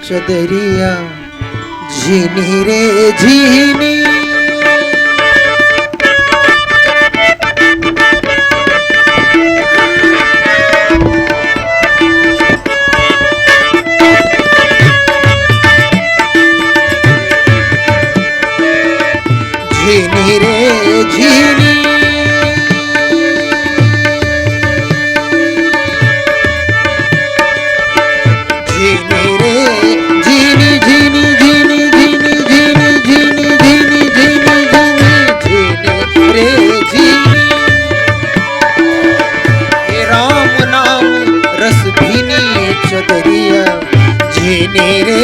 चदरिया झीनी रे झीनी झीनी रे झीनी झीनी रे झीनी झीनी झीनी झीनी झीनी झीनी झीनी झीनी झीनी रे झीनी हे राम नाम रस भीनी चदरिया झीनी रे